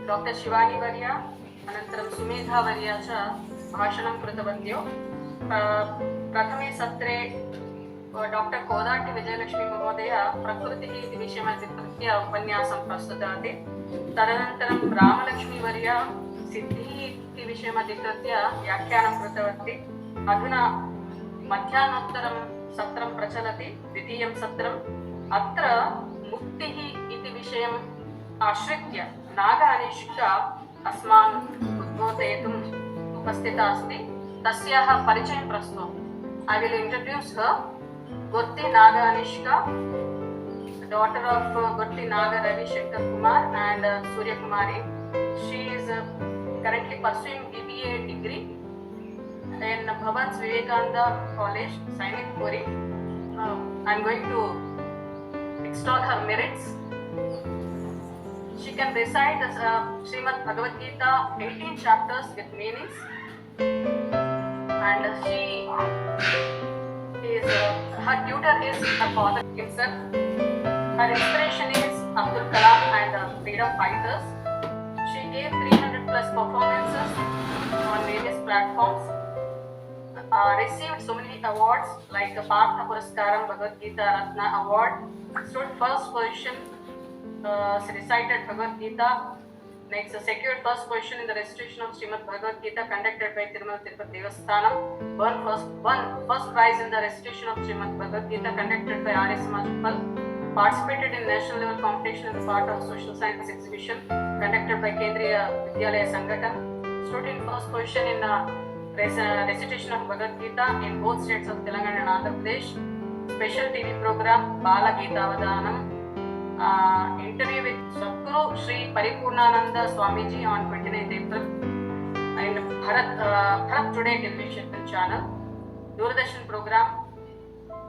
Doctor Shivani वर्या अनन्तरं सुमेधा वर्या च भाषणं कृतवत्यो। प्रथमे सत्रे डाक्टर् कोदाटि विजयलक्ष्मी महोदया प्रकृतिः इति विषयमधिकृत्य उपन्यासं प्रस्तुतवती। तदनन्तरं रामलक्ष्मी वर्या सिद्धिः इति विषयमधिकृत्य व्याख्यानं कृतवती। अधुना मध्याह्नोत्तरं सत्रं प्रचलति, द्वितीयं सत्रम्। अत्र मुक्तिः इति विषयम् आश्रित्य नाग अनिष्का अस्मान् उद्बोधयितुम् उपस्थिता अस्ति। तस्याः परिचयं प्रस्तौमि। I will introduce her. Gurti Naga Anishka, daughter of Gurti Naga Ravi Shankar Kumar and Surya Kumari. She is currently pursuing BBA degree in Bhavans Vivekananda College, Sainik Puri. I am going to extol her merits. She can recite Srimad Bhagavad Gita 18 chapters with meanings, and she is her tutor is her father himself. Her inspiration is Abdul Kalam and freedom fighters. She gave 300 plus performances on various platforms. Received so many awards like the Partha Puraskaram, Bhagavad Gita Ratna Award. Stood first position. Recited Bhagavad Gita. Next, secured first position in the recitation of Srimad Bhagavad Gita conducted by Tirumala Tirupati Devasthanam. Won first prize in the recitation of Srimad Bhagavad Gita conducted by Arya Samaj Uppal. Participated in national level competition as a part of social science exhibition conducted by Kendriya Vidyalaya Sanghatan. Stood in first position in recitation of Bhagavad Gita in both states of Telangana and Andhra Pradesh. Special TV program Bala Gita Vadanam. Interview with Sadguru Sri Paripurnananda Swamiji on 29th April in Bharat Today television channel. Doordarshan program.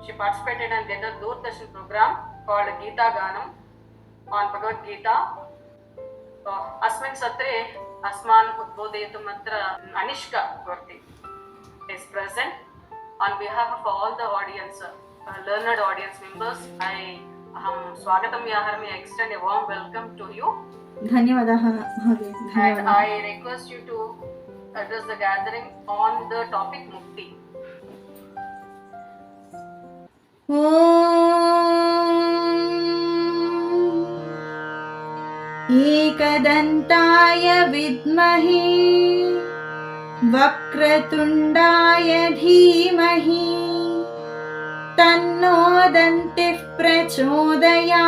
She participated in the Doordarshan program called Gita Ganam on Bhagavad Gita. Asmin Satre Asman Udbodeyatum Matra Anishka Gurti is present. On behalf of all the audience, learned audience members, Swagatam Yaharami, I extend a warm welcome to you. धन्यवादः And I request you to address the gathering on the topic Mukti. एकदन्ताय विद्महे वक्रतुण्डाय धीमहि तन्नो दन्तिः प्रचोदयात्।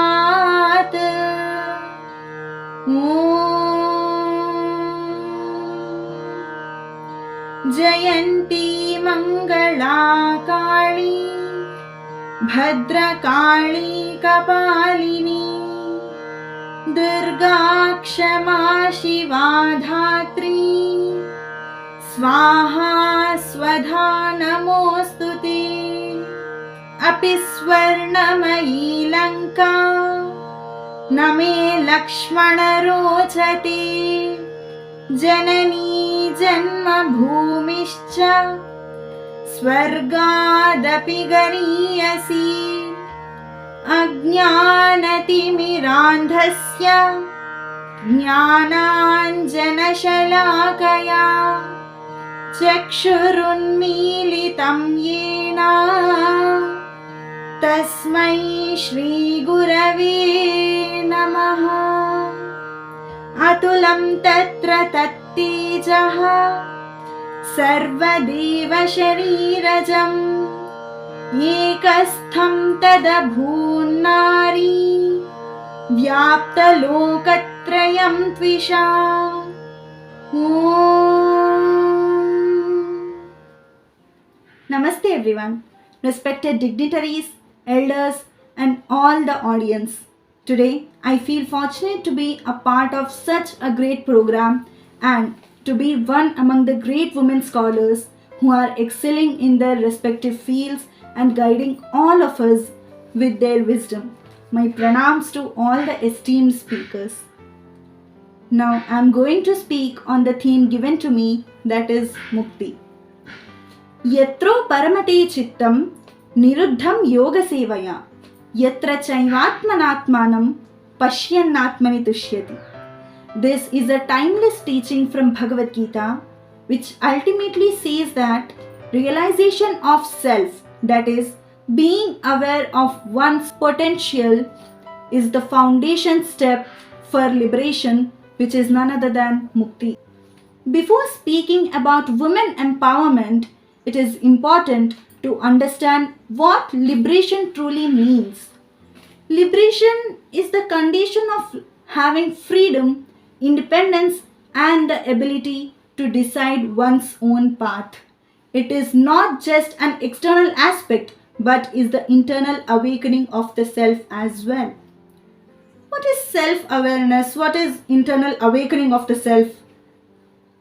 जयन्ती मङ्गला काली भद्रकाली कपालिनी दुर्गा क्षमा शिवा धात्री स्वाहा स्वधा नमोऽस्तुते। अपि स्वर्णमयी लङ्का न मे लक्ष्मण रोचते। जननी जन्मभूमिश्च स्वर्गादपि गरीयसी। अज्ञानतिमिरान्धस्य ज्ञानाञ्जनशलाकया चक्षुरुन्मीलितं येन तस्मै श्रीगुरवे नमः। अतुलं तत्र तत्तेजः सर्वदेवशरीरजम् एकस्थं तदभून्नारी व्याप्तलोकत्रयं त्विषा। Namaste everyone, respected dignitaries, elders and all the audience. Today I feel fortunate to be a part of such a great program and to be one among the great women scholars who are excelling in their respective fields and guiding all of us with their wisdom. My pranams to all the esteemed speakers. Now I am going to speak on the theme given to me, that is Mukti. यत्रो परमते चित्तं निरुद्धं योगसेवया यत्र चैवात्मनात्मानं पश्यन्नात्मनि तुष्यति. This is a timeless teaching from Bhagavad Gita, which ultimately says that realization of self, that is, being aware of one's potential, is the foundation step for liberation, which is none other than Mukti. Before speaking about women empowerment, it is important to understand what liberation truly means. Liberation is the condition of having freedom, independence, and the ability to decide one's own path. It is not just an external aspect but is the internal awakening of the self as well. What is self awareness? What is internal awakening of the self?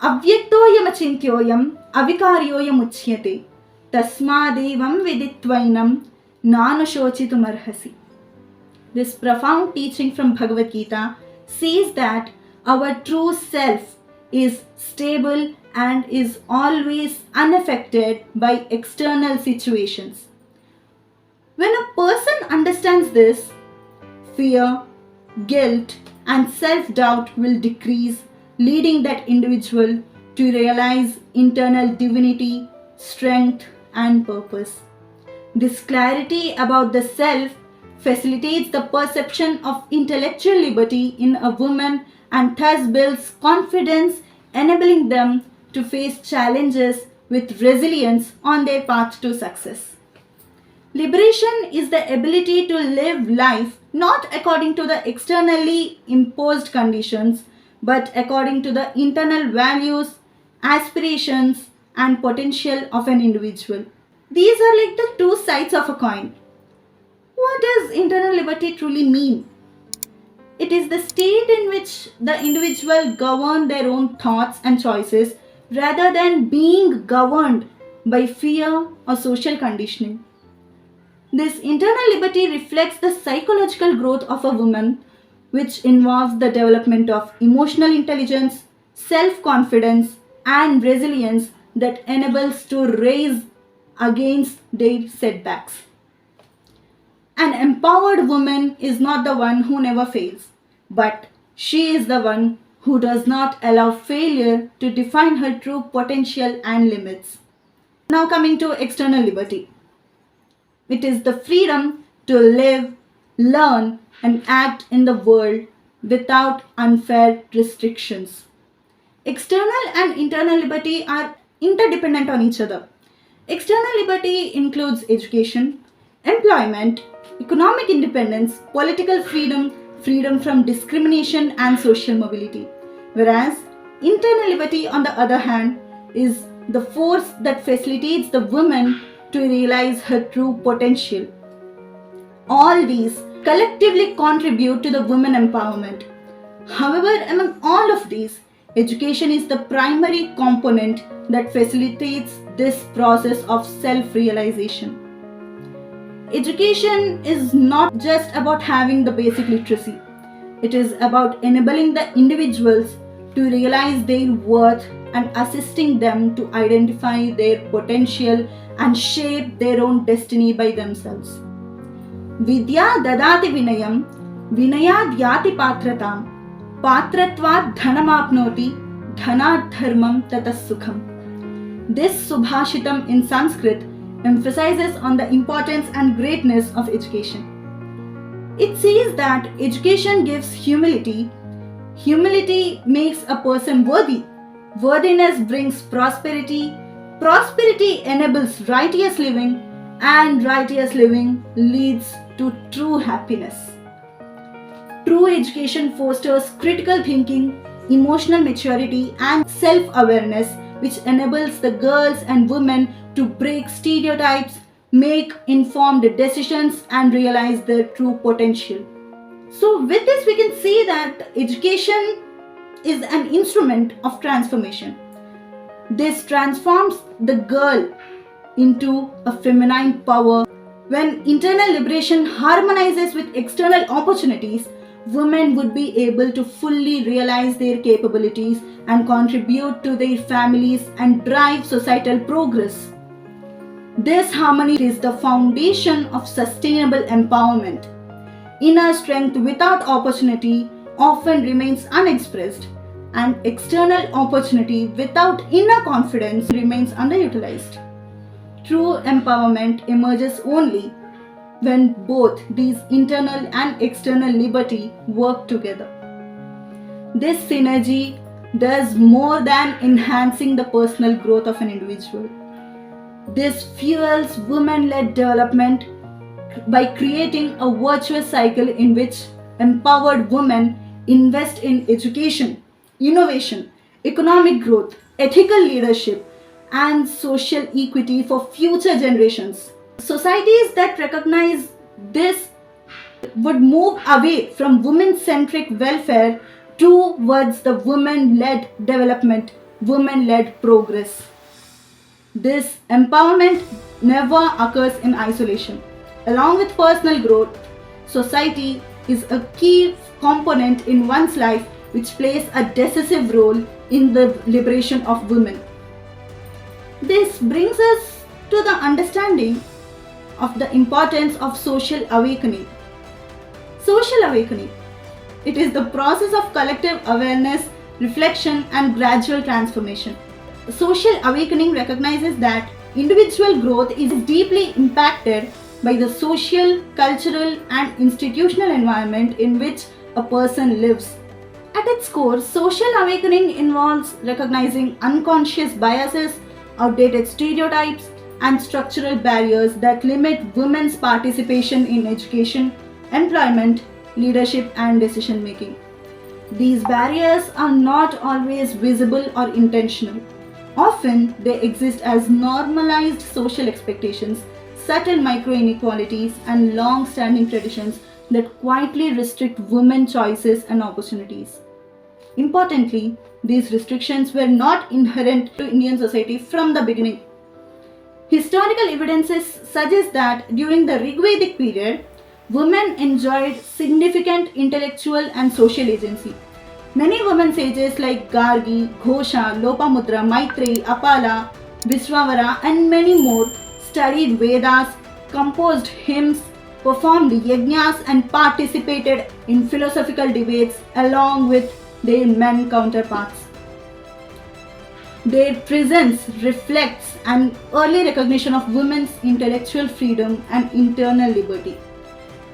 Avyaktoyamachintyoyam avikaryoyamuchyate tasmadevam viditvainam nanashochitumarhasi. This profound teaching from Bhagavad Gita says that our true self is stable and is always unaffected by external situations. When a person understands this, fear, guilt, and self-doubt will decrease, leading that individual to realize internal divinity, strength, and purpose. This clarity about the self facilitates the perception of intellectual liberty in a woman and thus builds confidence, enabling them to face challenges with resilience on their path to success. Liberation is the ability to live life not according to the externally imposed conditions, but according to the internal values, aspirations, and potential of an individual. These are like the two sides of a coin. What does internal liberty truly mean? It is the state in which the individual govern their own thoughts and choices rather than being governed by fear or social conditioning. This internal liberty reflects the psychological growth of a woman, which involves the development of emotional intelligence, self-confidence, and resilience that enables to rise against their setbacks. An empowered woman is not the one who never fails, but she is the one who does not allow failure to define her true potential and limits. Now coming to external liberty. It is the freedom to live, learn, and act in the world without unfair restrictions. External and internal liberty are interdependent on each other. External liberty includes education, employment, economic independence, political freedom, freedom from discrimination, and social mobility. Whereas internal liberty, on the other hand, is the force that facilitates the woman to realize her true potential. All these collectively contribute to the women empowerment. However, among all of these, education is the primary component that facilitates this process of self-realization. Education is not just about having the basic literacy. It is about enabling the individuals to realize their worth and assisting them to identify their potential and shape their own destiny by themselves. Vidya dadati vinayam, vinayad yati patratam, patratvat dhanamapnoti, dhanat dharmam tatas sukham. This Subhashitam in Sanskrit emphasizes on the importance and greatness of education. It says that education gives humility. Humility makes a person worthy. Worthiness brings prosperity. Prosperity enables righteous living, and righteous living leads to true happiness. True education fosters critical thinking, emotional maturity, and self-awareness, which enables the girls and women to break stereotypes, make informed decisions, and realize their true potential. So with this we can see that education is an instrument of transformation. This transforms the girl into a feminine power. When internal liberation harmonizes with external opportunities, women would be able to fully realize their capabilities and contribute to their families and drive societal progress. This harmony is the foundation of sustainable empowerment. Inner strength without opportunity often remains unexpressed, and external opportunity without inner confidence remains underutilized. True empowerment emerges only when both these internal and external liberty work together. This synergy does more than enhancing the personal growth of an individual. This fuels women led development by creating a virtuous cycle in which empowered women invest in education, innovation, economic growth, ethical leadership, and social equity for future generations. Societies that recognize this would move away from women centric welfare towards the women led development, women led progress. This empowerment never occurs in isolation. Along with personal growth, society is a key component in one's life which plays a decisive role in the liberation of women. This brings us to the understanding of the importance of social awakening. Social awakening. It is the process of collective awareness, reflection, and gradual transformation. Social awakening recognizes that individual growth is deeply impacted by the social, cultural, and institutional environment in which a person lives. At its core, social awakening involves recognizing unconscious biases, outdated stereotypes, and structural barriers that limit women's participation in education, employment, leadership, and decision making. These barriers are not always visible or intentional. Often, they exist as normalized social expectations, subtle micro inequalities, and long standing traditions that quietly restrict women's choices and opportunities. Importantly, these restrictions were not inherent to Indian society from the beginning. Historical evidences suggest that during the Rigvedic period, women enjoyed significant intellectual and social agency. Many women sages like Gargi, Ghosha, Lopamudra, Maitreyi, Apala, Viswavara, and many more studied Vedas, composed hymns, performed yajnas, and participated in philosophical debates along with their men counterparts. Their presence reflects an early recognition of women's intellectual freedom and internal liberty.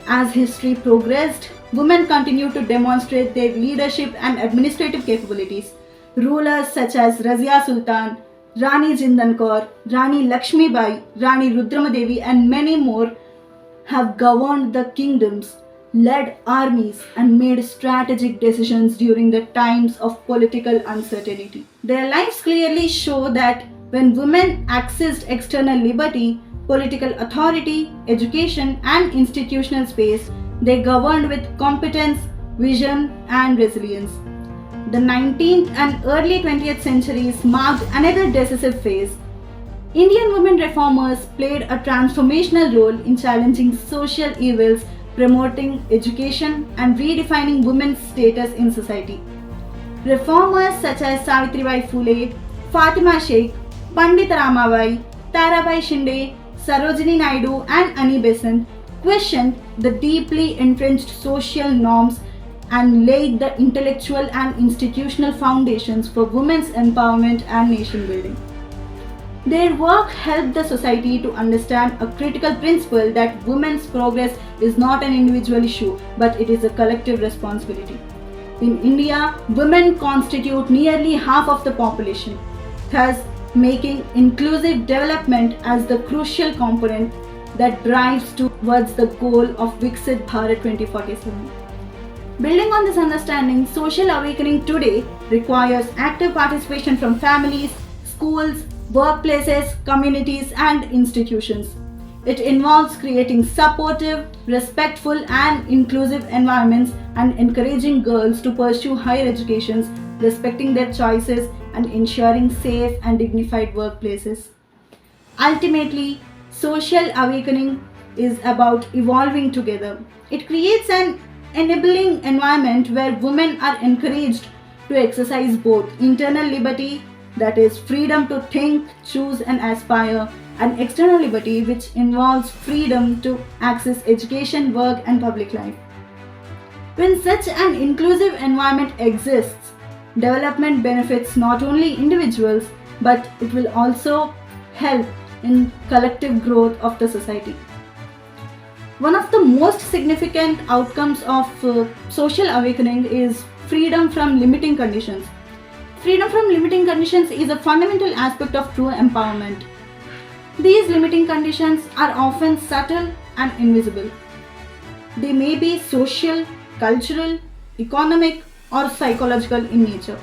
As history progressed, women continued to demonstrate their leadership and administrative capabilities. Rulers such as Razia Sultan, Rani Jindan Kaur, Rani Lakshmi Bai, Rani Rudramadevi, and many more have governed the kingdoms, led armies, and made strategic decisions during the times of political uncertainty. Their lives clearly show that when women accessed external liberty, political authority, education, and institutional space, they governed with competence, vision, and resilience. The 19th and early 20th centuries marked another decisive phase. Indian women reformers played a transformational role in challenging social evils, promoting education, and redefining women's status in society. Reformers such as Savitribai Phule, Fatima Sheikh, Pandita Ramabai, Tarabai Shinde, Sarojini Naidu, and Annie Besant questioned the deeply entrenched social norms and laid the intellectual and institutional foundations for women's empowerment and nation building. Their work helped the society to understand a critical principle that women's progress is not an individual issue, but it is a collective responsibility. In India, women constitute nearly half of the population, thus making inclusive development as the crucial component that drives towards the goal of Viksit Bharat 2047. Building on this understanding, social awakening today requires active participation from families, schools, workplaces, communities, and institutions. It involves creating supportive, respectful, and inclusive environments and encouraging girls to pursue higher educations, respecting their choices, and ensuring safe and dignified workplaces. Ultimately, social awakening is about evolving together. It creates an enabling environment where women are encouraged to exercise both internal liberty, that is, freedom to think, choose, and aspire, and external liberty, which involves freedom to access education, work, and public life. When such an inclusive environment exists, development benefits not only individuals but it will also help in collective growth of the society. One of the most significant outcomes of social awakening is freedom from limiting conditions. Freedom from limiting conditions is a fundamental aspect of true empowerment. These limiting conditions are often subtle and invisible. They may be social, cultural, economic, or psychological in nature.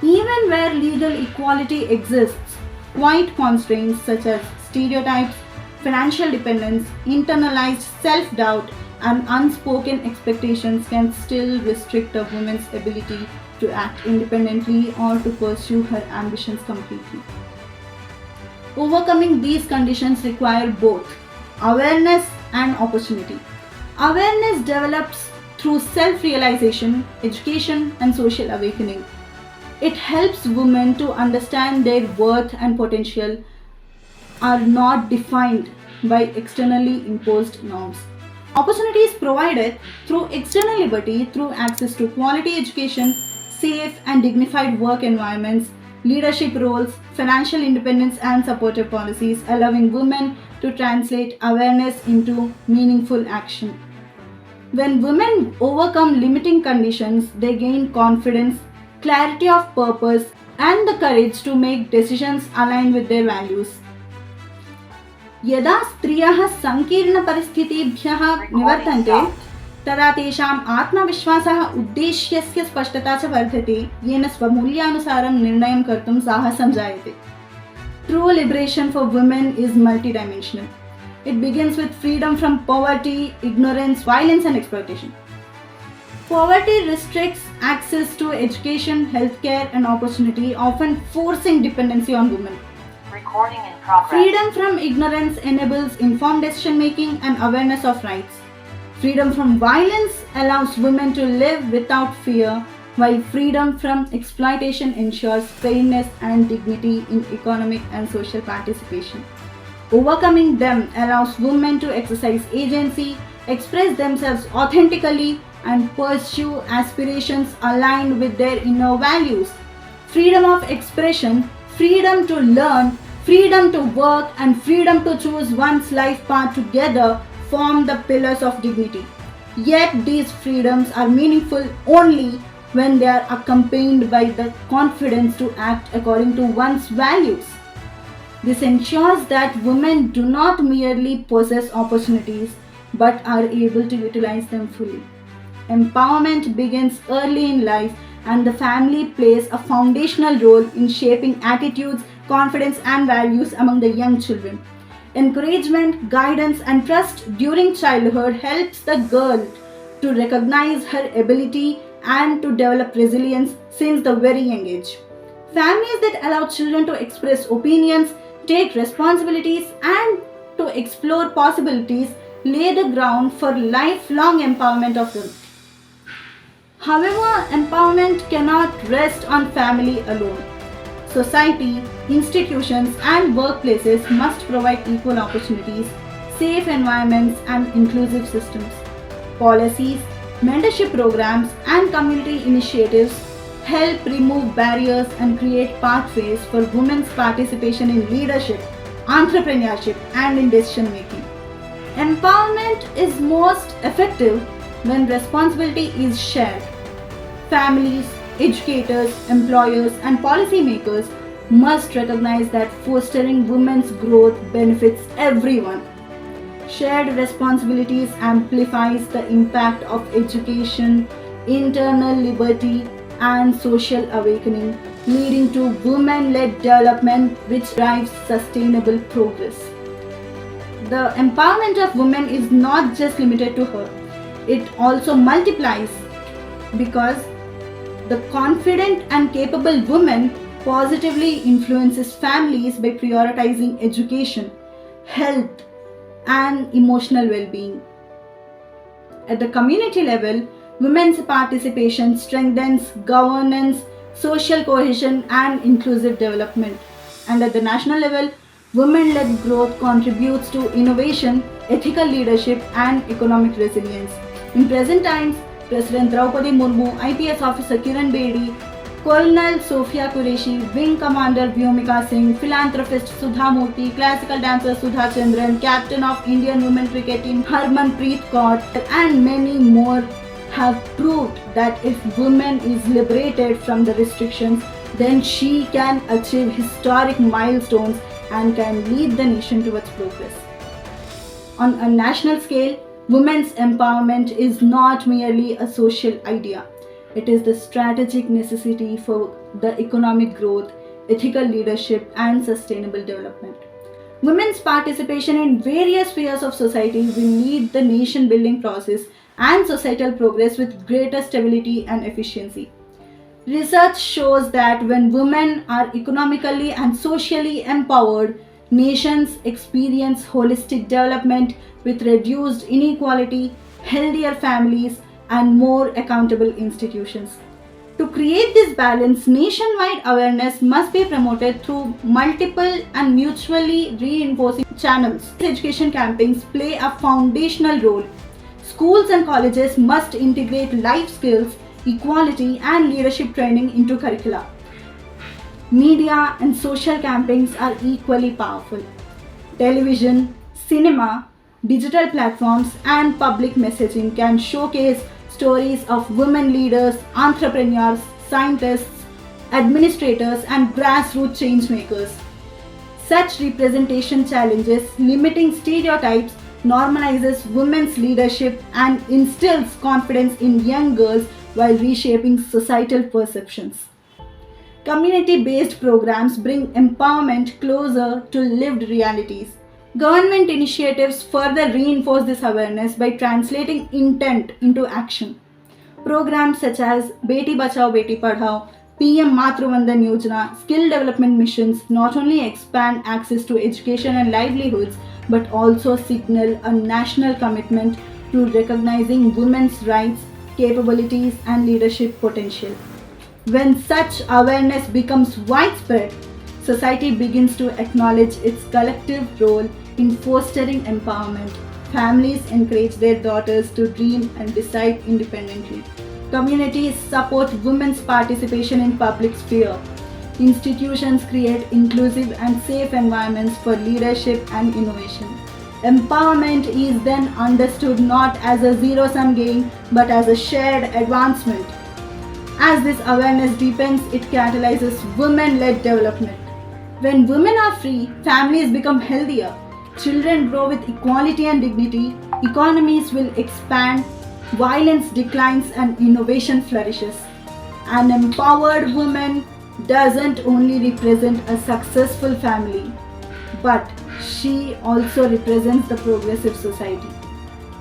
Even where legal equality exists, quiet constraints such as stereotypes, financial dependence, internalized self doubt, and unspoken expectations can still restrict a woman's ability to act independently or to pursue her ambitions completely. Overcoming these conditions require both awareness and opportunity. Awareness develops through self-realization, education, and social awakening. It helps women to understand their worth and potential are not defined by externally imposed norms. Opportunities provided through external liberty, through access to quality education, safe and dignified work environments, leadership roles, financial independence, and supportive policies, allowing women to translate awareness into meaningful action. When women overcome limiting conditions, they gain confidence, clarity of purpose, and the courage to make decisions aligned with their values. यदा स्त्रियः सङ्कीर्णपरिस्थितिभ्यः निवर्तन्ते तदा तेषाम् आत्मविश्वासः उद्देश्यस्य स्पष्टता च वर्धते येन स्वमूल्यानुसारं निर्णयं कर्तुं साहसं जायते. True liberation for women is multidimensional. It begins with freedom from poverty, ignorance, violence and exploitation. Poverty restricts access to education, healthcare and opportunity, often forcing dependency on women. Recording in progress. Freedom from ignorance enables informed decision making and awareness of rights. Freedom from violence allows women to live without fear, while freedom from exploitation ensures fairness and dignity in economic and social participation. Overcoming them allows women to exercise agency, express themselves authentically, and pursue aspirations aligned with their inner values. Freedom of expression, freedom to learn, freedom to work, and freedom to choose one's life path together form the pillars of dignity. Yet these freedoms are meaningful only when they are accompanied by the confidence to act according to one's values. This ensures that women do not merely possess opportunities but are able to utilize them fully. Empowerment begins early in life, and the family plays a foundational role in shaping attitudes, confidence, and values among the young children. Encouragement, guidance, and trust during childhood helps the girl to recognize her ability and to develop resilience since the very young age. Families that allow children to express opinions, take responsibilities, and to explore possibilities lay the ground for lifelong empowerment of them. However, empowerment cannot rest on family alone. Society, institutions, and workplaces must provide equal opportunities, safe environments, and inclusive systems. Policies, mentorship programs, and community initiatives help remove barriers and create pathways for women's participation in leadership, entrepreneurship, and in decision making. Empowerment is most effective when responsibility is shared. Families, educators, employers, and policymakers must recognize that fostering women's growth benefits everyone. Shared responsibilities amplifies the impact of education, internal liberty, and social awakening, leading to women-led development which drives sustainable progress. The empowerment of women is not just limited to her. It also multiplies because the confident and capable woman positively influences families by prioritizing education, health, and emotional well-being. At the community level, women's participation strengthens governance, social cohesion, and inclusive development. And at the national level, women-led growth contributes to innovation, ethical leadership, and economic resilience. In present times, President Draupadi Murmu, IPS Officer Kiran Bedi, Colonel Sophia Qureshi, Wing Commander Vyomika Singh, Philanthropist Sudha Murthy, Classical Dancer Sudha Chandran, Captain of Indian Women Cricket Team Harmanpreet Kaur, and many more have proved that if women is liberated from the restrictions, then she can achieve historic milestones and can lead the nation towards progress. On a national scale, women's empowerment is not merely a social idea. It is the strategic necessity for the economic growth, ethical leadership, and sustainable development. Women's participation in various spheres of society will lead the nation building process and societal progress with greater stability and efficiency. Research shows that when women are economically and socially empowered, nations experience holistic development with reduced inequality, healthier families, and more accountable institutions. To create this balance, nationwide awareness must be promoted through multiple and mutually reinforcing channels. Education campaigns play a foundational role. Schools and colleges must integrate life skills, equality, and leadership training into curricula. Media and social campaigns are equally powerful. Television, cinema, digital platforms, and public messaging can showcase stories of women leaders, entrepreneurs, scientists, administrators, and grassroots change makers. Such representation challenges limiting stereotypes, normalizes women's leadership, and instills confidence in young girls while reshaping societal perceptions. Community-based programs bring empowerment closer to lived realities. Government initiatives further reinforce this awareness by translating intent into action. Programs such as Beti Bachao Beti Padhao, PM Matru Vandan Yojana, skill development missions not only expand access to education and livelihoods but also signal a national commitment to recognizing women's rights, capabilities, and leadership potential. When such awareness becomes widespread, society begins to acknowledge its collective role in fostering empowerment. Families encourage their daughters to dream and decide independently. Communities support women's participation in public sphere. Institutions create inclusive and safe environments for leadership and innovation. Empowerment is then understood not as a zero-sum game but as a shared advancement. As this awareness deepens, it catalyzes women-led development. When women are free, families become healthier, children grow with equality and dignity, economies will expand, violence declines, and innovation flourishes. An empowered woman doesn't only represent a successful family, but she also represents the progressive society.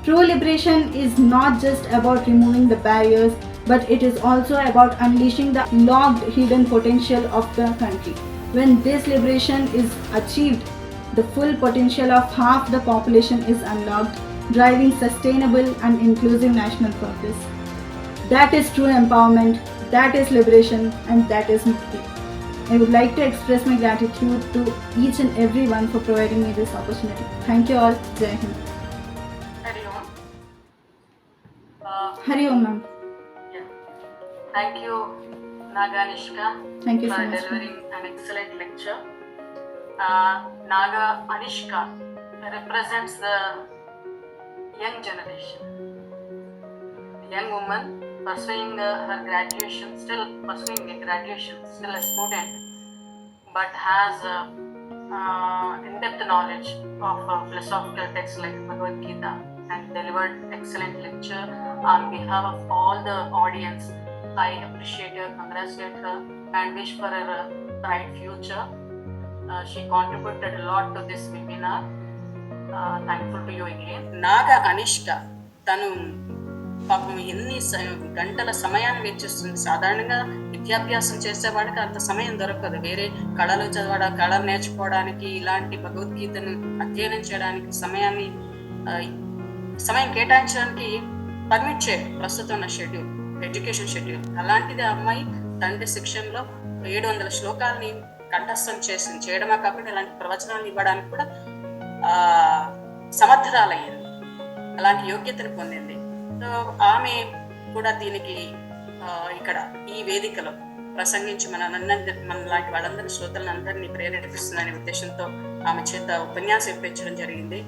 True liberation is not just about removing the barriers, but it is also about unleashing the locked hidden potential of the country. When this liberation is achieved, the full potential of half the population is unlocked, driving sustainable and inclusive national progress. That is true empowerment, that is liberation, and that is Mukti. I would like to express my gratitude to each and everyone for providing me this opportunity. Thank you all. Jai Hind. Hari Om. Hari Om, ma'am. Yeah. Thank you, Naga Anishka, Thank you for so much, delivering an excellent lecture. Naga Anishka represents the young generation, a young woman pursuing her graduation, still pursuing a graduation, still a student, but has in-depth knowledge of philosophical texts like Bhagavad Gita and delivered excellent lecture on behalf of all the audience. I appreciate her, congratulate her, and wish for her bright future. She contributed a lot to this webinar. Thankful to you again. Naga Anishka, తను పాపం ఎన్ని గంటల సమయాన్ని వెచ్చిస్తుంది. సాధారణంగా విద్యాభ్యాసం చేసేవాడికి అంత సమయం దొరకదు. వేరే కళలు చదవడం, కళలు నేర్చుకోవడానికి, ఇలాంటి భగవద్గీతను అధ్యయనం చేయడానికి సమయం కేటాయించడానికి పర్మిట్ చేయదు ప్రస్తుతం ఉన్న షెడ్యూల్, ఎడ్యుకేషన్ షెడ్యూల్. అలాంటిది ఆ అమ్మాయి తండ్రి శిక్షణలో 700 శ్లోకాలని కంఠస్థం చేయడమే కాకుండా ఇలాంటి ప్రవచనాలు ఇవ్వడానికి కూడా సమర్థరాలయ్యింది. అలాంటి యోగ్యతను పొందింది. సో ఆమె కూడా దీనికి ఇక్కడ ఈ వేదికలో ప్రసంగించి మన లాంటి వాళ్ళందరి శ్రోతలందరినీ ప్రేరేపిస్తుందనే ఉద్దేశంతో ఆమె చేత ఉపన్యాసం ఇప్పించడం జరిగింది.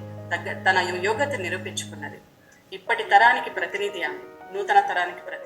తన యోగ్యత నిరూపించుకున్నది. ఇప్పటి తరానికి ప్రతినిధి ఆమె, నూతన తరానికి ప్రతినిధి.